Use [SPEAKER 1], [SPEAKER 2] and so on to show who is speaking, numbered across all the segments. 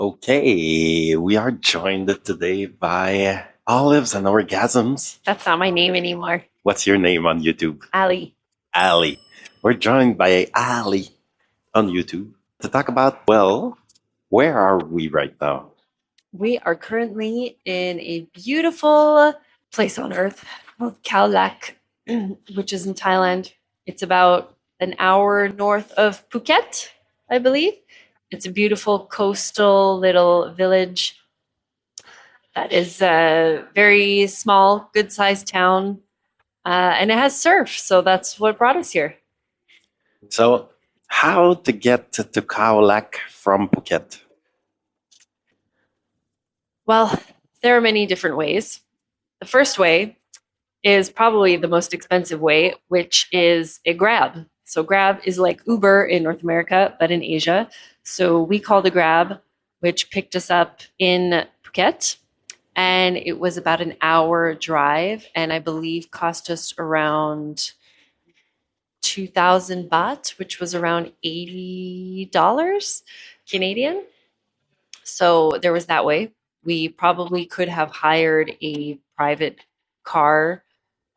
[SPEAKER 1] Okay, we are joined today by Olives and Orgasms.
[SPEAKER 2] That's not my name anymore.
[SPEAKER 1] What's your name on YouTube?
[SPEAKER 2] Ali.
[SPEAKER 1] Ali. We're joined by Ali on YouTube to talk about, well, where are we right now?
[SPEAKER 2] We are currently in a beautiful place on earth called Khao Lak, which is in Thailand. It's about an hour north of Phuket, I believe. It's a beautiful coastal little village that is a very small, good sized town. And it has surf, so that's what brought us here.
[SPEAKER 1] So, how to get to Khao Lak from Phuket?
[SPEAKER 2] Well, there are many different ways. The first way is probably the most expensive way, which is a Grab. So Grab is like Uber in North America, but in Asia. So we called a Grab, which picked us up in Phuket, and it was about an hour drive, and I believe cost us around 2,000 baht, which was around $80 Canadian. So there was that way. We probably could have hired a private car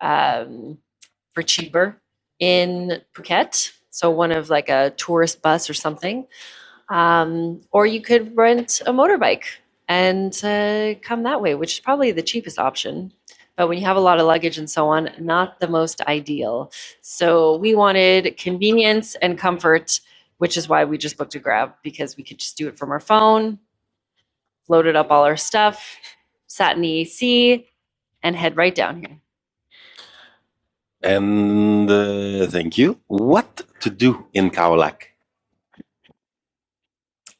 [SPEAKER 2] for cheaper in Phuket. So one of like a tourist bus or something. Or you could rent a motorbike and come that way, which is probably the cheapest option. But when you have a lot of luggage and so on, not the most ideal. So we wanted convenience and comfort, which is why we just booked a Grab because we could just do it from our phone, loaded up all our stuff, sat in the AC, and head right down here.
[SPEAKER 1] And thank you. What to do in Khao Lak?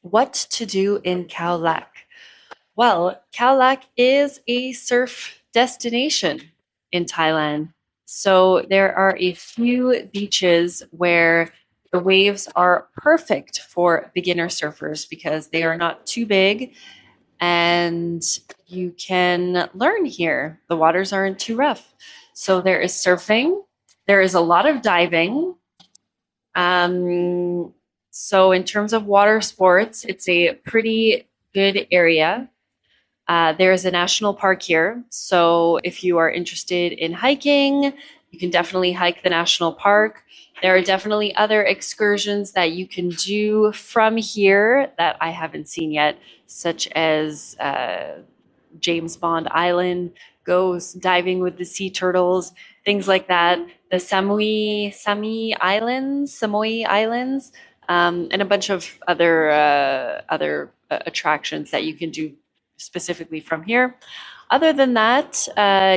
[SPEAKER 2] What to do in Khao Lak? Well, Khao Lak is a surf destination in Thailand. So there are a few beaches where the waves are perfect for beginner surfers because they are not too big and you can learn here. The waters aren't too rough. So there is surfing, there is a lot of diving. So in terms of water sports, it's a pretty good area. There is a national park here. So if you are interested in hiking, you can definitely hike the national park. There are definitely other excursions that you can do from here that I haven't seen yet, such as James Bond Island, goes diving with the sea turtles, things like that. The Samui Islands, and a bunch of other attractions that you can do specifically from here. Other than that,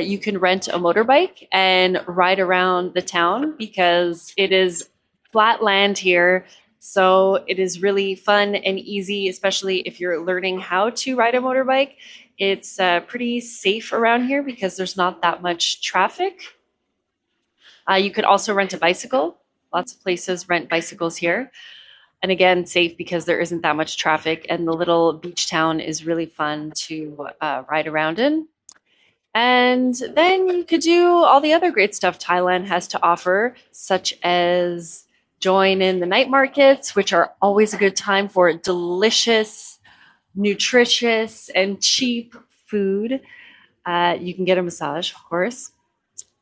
[SPEAKER 2] you can rent a motorbike and ride around the town because it is flat land here. So it is really fun and easy, especially if you're learning how to ride a motorbike. It's pretty safe around here because there's not that much traffic. You could also rent a bicycle. Lots of places rent bicycles here. And again, safe because there isn't that much traffic, and the little beach town is really fun to ride around in. And then you could do all the other great stuff Thailand has to offer, such as join in the night markets, which are always a good time for delicious, nutritious, and cheap food. You can get a massage, of course.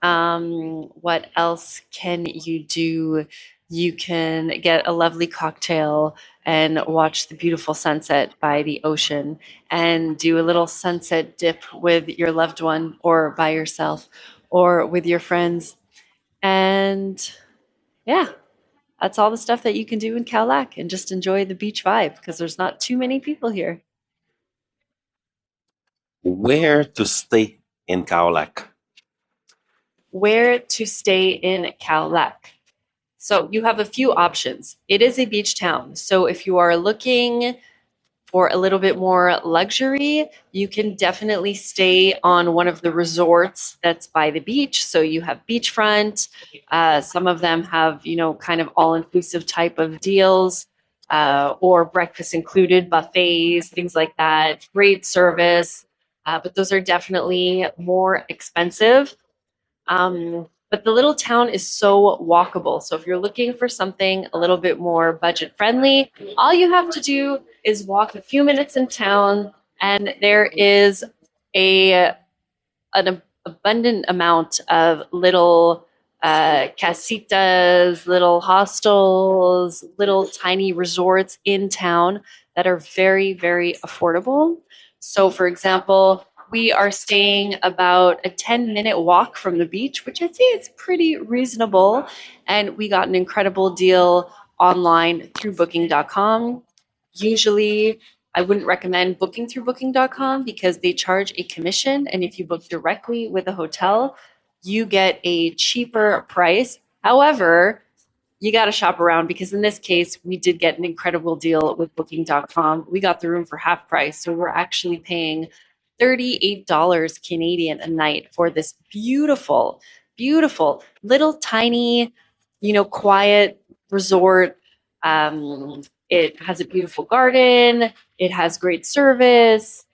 [SPEAKER 2] What else can you do? You can get a lovely cocktail and watch the beautiful sunset by the ocean and do a little sunset dip with your loved one or by yourself or with your friends. And yeah, that's all the stuff that you can do in Khao Lak and just enjoy the beach vibe because there's not too many people here.
[SPEAKER 1] Where to stay in Khao Lak?
[SPEAKER 2] Where to stay in Khao Lak? So you have a few options. It is a beach town. So if you are looking for a little bit more luxury, you can definitely stay on one of the resorts that's by the beach. So you have beachfront. Some of them have, kind of all-inclusive type of deals, or breakfast included, buffets, things like that. Great service, but those are definitely more expensive. But the little town is so walkable. So if you're looking for something a little bit more budget friendly, all you have to do is walk a few minutes in town, and there is a an abundant amount of little casitas, little hostels, little tiny resorts in town that are very, very affordable. So, for example, we are staying about a 10-minute walk from the beach, which I'd say is pretty reasonable. And we got an incredible deal online through booking.com. Usually, I wouldn't recommend booking through booking.com because they charge a commission. And if you book directly with a hotel, you get a cheaper price. However, you got to shop around because in this case, we did get an incredible deal with booking.com. We got the room for half price. So we're actually paying $38 Canadian a night for this beautiful, beautiful little tiny, quiet resort. It has a beautiful garden. It has great service.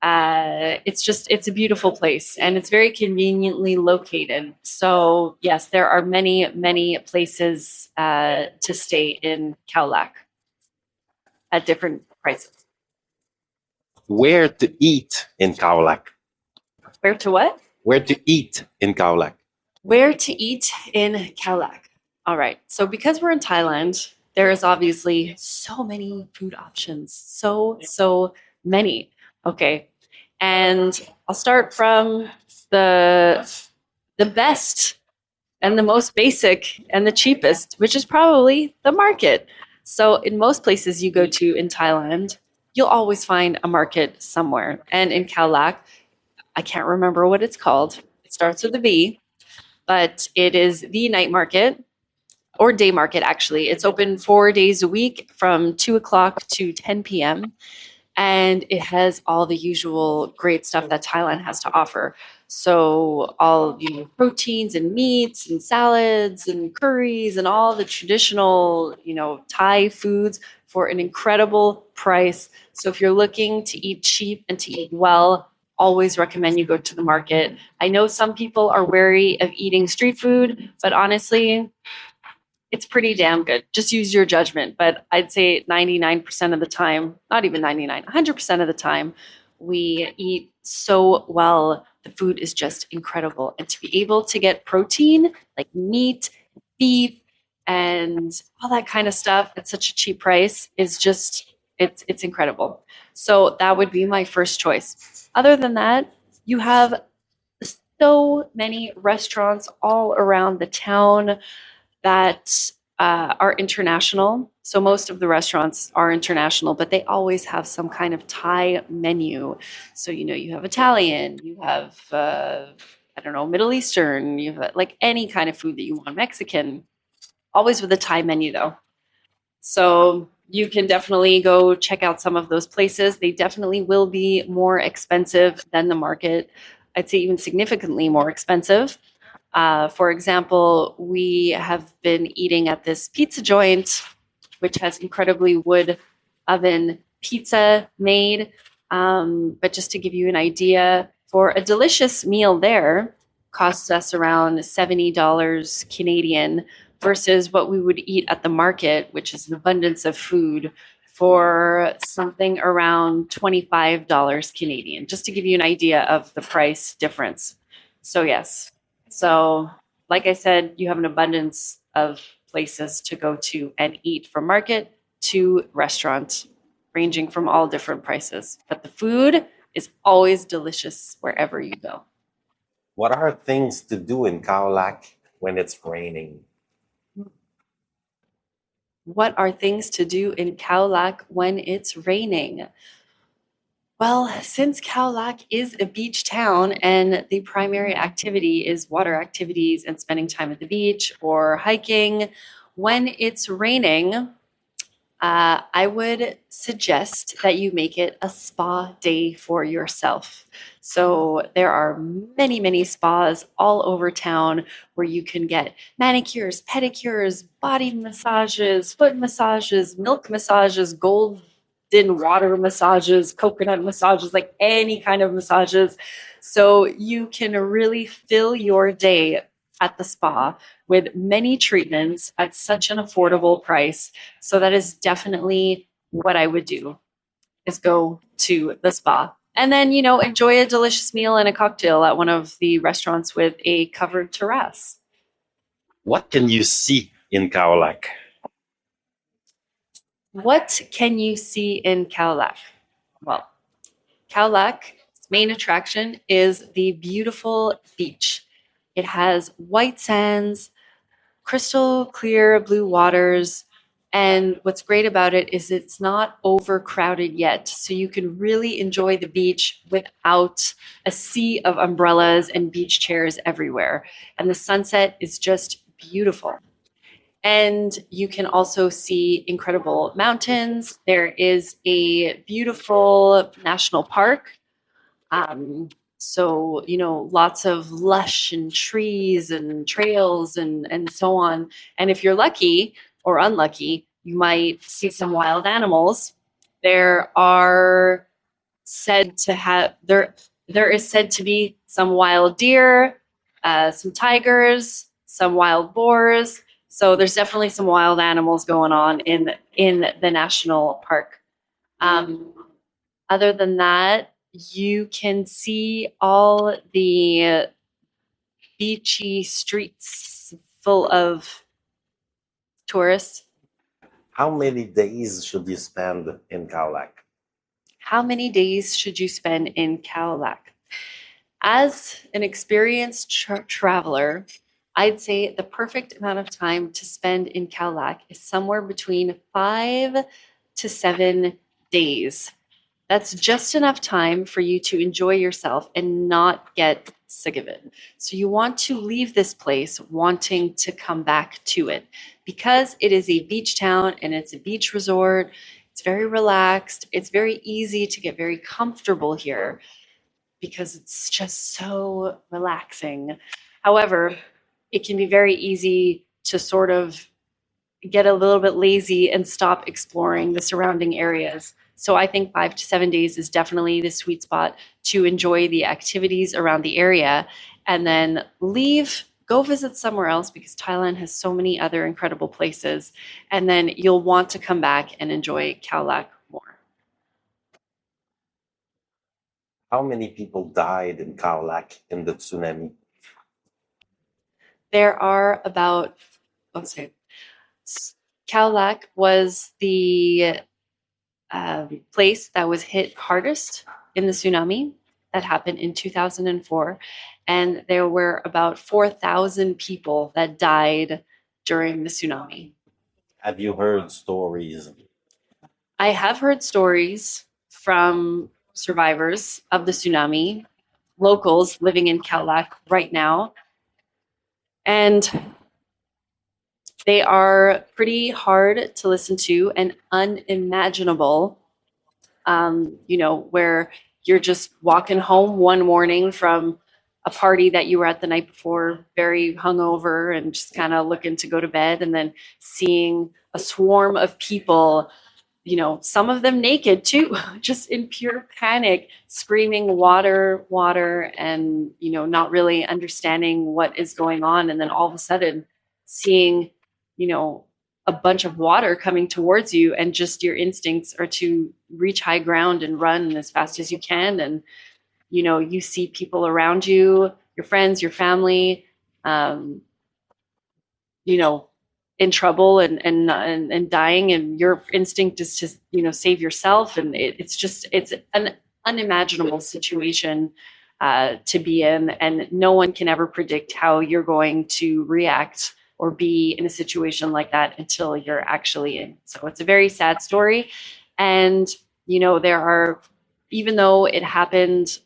[SPEAKER 2] It's a beautiful place and it's very conveniently located. So yes, there are many, many places to stay in Khao Lak at different prices.
[SPEAKER 1] Where to eat in Khao Lak?
[SPEAKER 2] Where to what?
[SPEAKER 1] Where to eat in Khao Lak?
[SPEAKER 2] Where to eat in Khao Lak. All right. So because we're in Thailand, there is obviously so many food options. So many. Okay. And I'll start from the best and the most basic and the cheapest, which is probably the market. So in most places you go to in Thailand, you'll always find a market somewhere. And in Khao Lak, I can't remember what it's called. It starts with a B, but it is the night market or day market, actually. It's open 4 days a week from 2 o'clock to 10 p.m. And it has all the usual great stuff that Thailand has to offer. So all proteins and meats and salads and curries and all the traditional Thai foods for an incredible price. So if you're looking to eat cheap and to eat well, always recommend you go to the market. I know some people are wary of eating street food, but honestly, it's pretty damn good. Just use your judgment. But I'd say 99% of the time, not even 99, 100% of the time, we eat so well. The food is just incredible. And to be able to get protein like meat, beef, and all that kind of stuff at such a cheap price is just, it's incredible. So that would be my first choice. Other than that, you have so many restaurants all around the town that are international. So most of the restaurants are international, but they always have some kind of Thai menu. So you have Italian, you have I don't know, Middle Eastern, you have like any kind of food that you want, Mexican. Always with a Thai menu though. So you can definitely go check out some of those places. They definitely will be more expensive than the market. I'd say even significantly more expensive. For example, we have been eating at this pizza joint, which has incredibly wood oven pizza made. But just to give you an idea, for a delicious meal there, costs us around $70 Canadian versus what we would eat at the market, which is an abundance of food for something around $25 Canadian, just to give you an idea of the price difference. So yes, so, like I said, you have an abundance of places to go to and eat from market to restaurant, ranging from all different prices. But the food is always delicious wherever you go.
[SPEAKER 1] What are things to do in Khao Lak when it's raining?
[SPEAKER 2] What are things to do in Khao Lak when it's raining? Well, since Khao Lak is a beach town and the primary activity is water activities and spending time at the beach or hiking, when it's raining, I would suggest that you make it a spa day for yourself. So there are many, many spas all over town where you can get manicures, pedicures, body massages, foot massages, milk massages, golden water massages, coconut massages, like any kind of massages. So you can really fill your day at the spa with many treatments at such an affordable price. So that is definitely what I would do. is go to the spa. And then, enjoy a delicious meal and a cocktail at one of the restaurants with a covered terrace.
[SPEAKER 1] What can you see in Khao Lak?
[SPEAKER 2] What can you see in Khao Lak? Well, Khao Lak's main attraction is the beautiful beach. It has white sands, crystal clear blue waters. And what's great about it is it's not overcrowded yet. So you can really enjoy the beach without a sea of umbrellas and beach chairs everywhere. And the sunset is just beautiful. And you can also see incredible mountains. There is a beautiful national park, so, lots of lush and trees and trails and so on. And if you're lucky or unlucky, you might see some wild animals. There are said to have there is said to be some wild deer, some tigers, some wild boars. So there's definitely some wild animals going on in the national park. Um, Other than that, you can see all the beachy streets full of tourists.
[SPEAKER 1] How many days should you spend in Khao Lak?
[SPEAKER 2] How many days should you spend in Khao Lak? As an experienced traveler, I'd say the perfect amount of time to spend in Khao Lak is somewhere between 5 to 7 days. That's just enough time for you to enjoy yourself and not get sick of it. So you want to leave this place wanting to come back to it because it is a beach town and it's a beach resort. It's very relaxed. It's very easy to get very comfortable here because it's just so relaxing. However, it can be very easy to sort of get a little bit lazy and stop exploring the surrounding areas. So I think 5 to 7 days is definitely the sweet spot to enjoy the activities around the area and then leave, go visit somewhere else because Thailand has so many other incredible places. And then you'll want to come back and enjoy Khao Lak more.
[SPEAKER 1] How many people died in Khao Lak in the tsunami?
[SPEAKER 2] There are about, let's say, Khao Lak was the place that was hit hardest in the tsunami that happened in 2004. And there were about 4,000 people that died during the tsunami.
[SPEAKER 1] Have you heard stories?
[SPEAKER 2] I have heard stories from survivors of the tsunami, locals living in Khao Lak right now. And they are pretty hard to listen to and unimaginable. Where you're just walking home one morning from a party that you were at the night before, very hungover and just kind of looking to go to bed, and then seeing a swarm of people, some of them naked too, just in pure panic, screaming water, water, and, not really understanding what is going on. And then all of a sudden seeing, you know, a bunch of water coming towards you, and just your instincts are to reach high ground and run as fast as you can. And, you see people around you, your friends, your family, um, you know, in trouble and dying, and your instinct is to save yourself, and it's an unimaginable situation to be in, and no one can ever predict how you're going to react or be in a situation like that until you're actually in. So it's a very sad story, and there are, even though it happened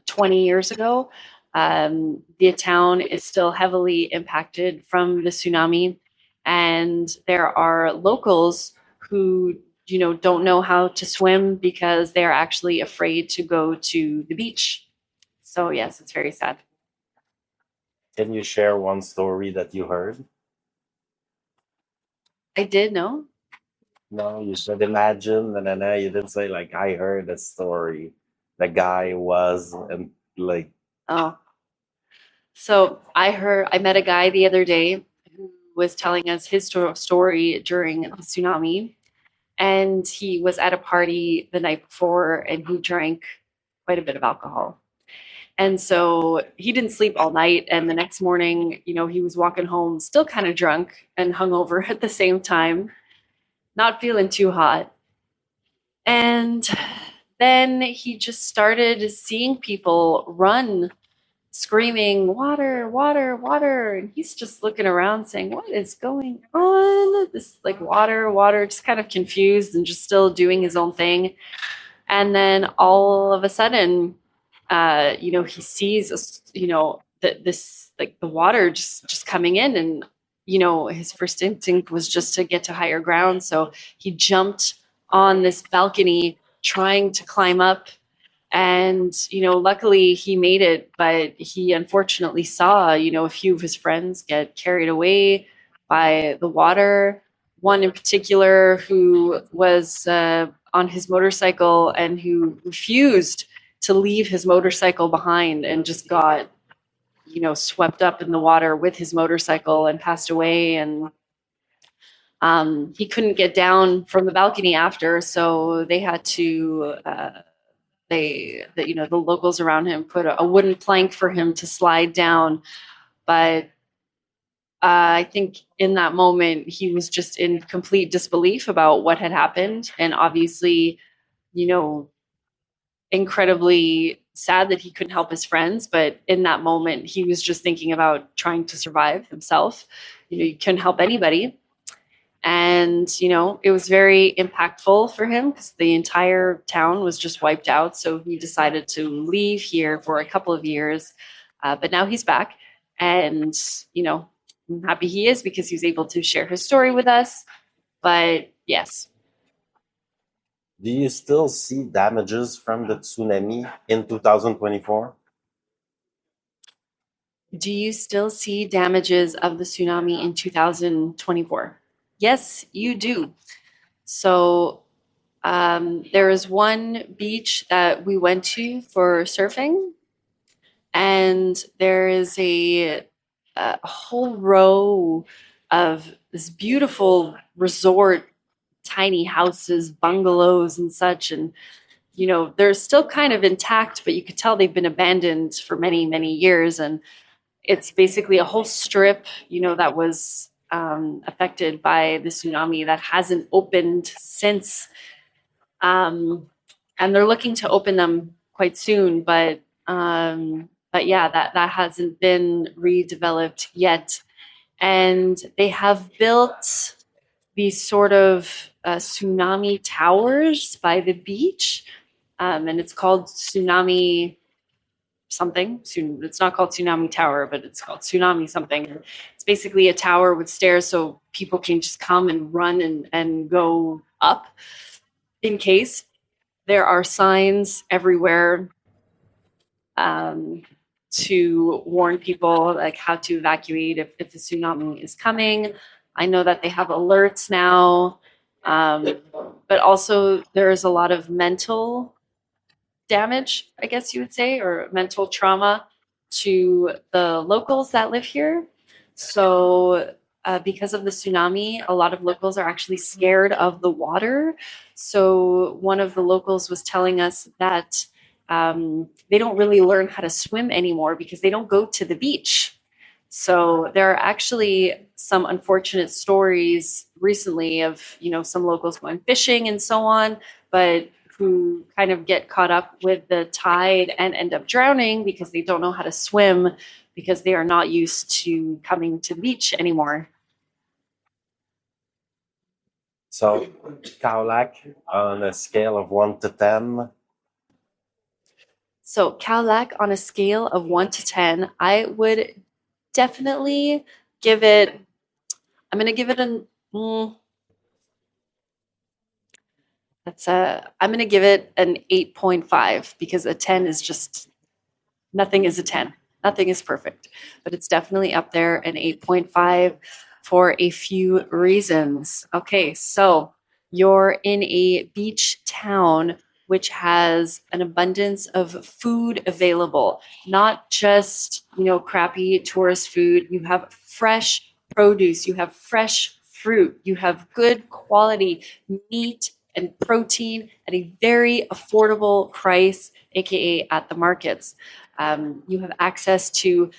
[SPEAKER 2] 20 years ago, the town is still heavily impacted from the tsunami, and there are locals who don't know how to swim because they're actually afraid to go to the beach. So yes, it's very sad.
[SPEAKER 1] Can you share one story that you heard?
[SPEAKER 2] I did know.
[SPEAKER 1] No, you said imagine, and then you didn't say like I heard a story. The guy was and like
[SPEAKER 2] Oh, so I met a guy the other day who was telling us his story during the tsunami. and he was at a party the night before and he drank quite a bit of alcohol. And so he didn't sleep all night. And the next morning, he was walking home still kind of drunk and hungover at the same time, not feeling too hot. And then he just started seeing people run, screaming, water, water, water. And he's just looking around saying, what is going on? This like water, water, just kind of confused and just still doing his own thing. And then all of a sudden, he sees, this like the water just coming in, and his first instinct was just to get to higher ground. So he jumped on this balcony, trying to climb up, and luckily he made it, but he unfortunately saw a few of his friends get carried away by the water. One in particular who was on his motorcycle and who refused to leave his motorcycle behind and just got swept up in the water with his motorcycle and passed away. And he couldn't get down from the balcony after, so they had to the locals around him put a wooden plank for him to slide down. But I think in that moment he was just in complete disbelief about what had happened, and obviously, incredibly sad that he couldn't help his friends. But in that moment, he was just thinking about trying to survive himself. You couldn't help anybody. And, it was very impactful for him because the entire town was just wiped out. So he decided to leave here for a couple of years. But now he's back. And, I'm happy he is because he was able to share his story with us. But yes.
[SPEAKER 1] Do you still see damages from the tsunami in 2024?
[SPEAKER 2] Do you still see damages of the tsunami in 2024? Yes, you do. So there is one beach that we went to for surfing, and there is a whole row of this beautiful resort, tiny houses, bungalows, and such. And they're still kind of intact, but you could tell they've been abandoned for many, many years. And it's basically a whole strip, that was affected by the tsunami that hasn't opened since. And they're looking to open them quite soon, but yeah, that hasn't been redeveloped yet. And they have built these sort of tsunami towers by the beach, and it's called Tsunami something. It's not called Tsunami Tower, but it's called Tsunami something. It's basically a tower with stairs so people can just come and run and go up. In case there are signs everywhere to warn people like how to evacuate if the tsunami is coming. I know that they have alerts now, but also there is a lot of mental damage, I guess you would say, or mental trauma to the locals that live here. So, because of the tsunami, a lot of locals are actually scared of the water. So, one of the locals was telling us that they don't really learn how to swim anymore because they don't go to the beach. So there are actually some unfortunate stories recently of, some locals going fishing and so on, but who kind of get caught up with the tide and end up drowning because they don't know how to swim because they are not used to coming to the beach anymore.
[SPEAKER 1] So, Khao Lak, on a scale of 1 to 10.
[SPEAKER 2] So Khao Lak, on a scale of 1 to 10, I would definitely give it, I'm going to give it an, I'm going to give it an 8.5 because a 10 is just, nothing is a 10. Nothing is perfect, but it's definitely up there, an 8.5 for a few reasons. Okay, so you're in a beach town which has an abundance of food available, not just, crappy tourist food. You have fresh produce, you have fresh fruit. You have good quality meat and protein at a very affordable price, aka at the markets. You have access to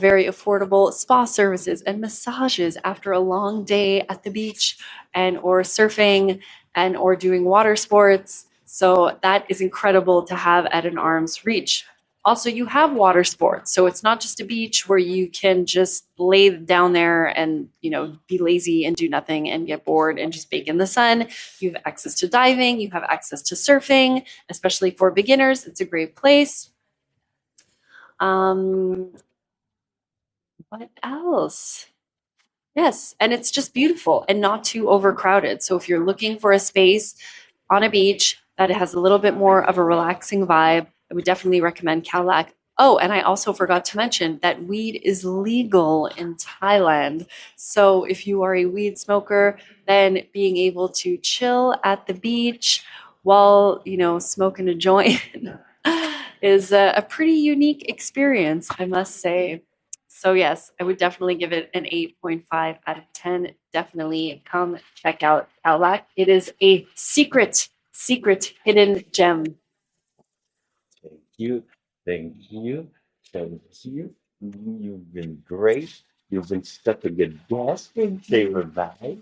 [SPEAKER 2] very affordable spa services and massages after a long day at the beach and or surfing and or doing water sports. So that is incredible to have at an arm's reach. Also, you have water sports. So it's not just a beach where you can just lay down there and, be lazy and do nothing and get bored and just bake in the sun. You have access to diving, you have access to surfing, especially for beginners. It's a great place. Um, what else? Yes, and it's just beautiful and not too overcrowded. So if you're looking for a space on a beach that has a little bit more of a relaxing vibe, I would definitely recommend Khao Lak. Oh, and I also forgot to mention that weed is legal in Thailand. So if you are a weed smoker, then being able to chill at the beach while, smoking a joint is a pretty unique experience, I must say. So yes, I would definitely give it an 8.5 out of 10. Definitely come check out Khao Lak. It is a secret hidden gem.
[SPEAKER 1] Thank you. Thank you. Thank you. You've been great. You've been such a good guest. Say bye.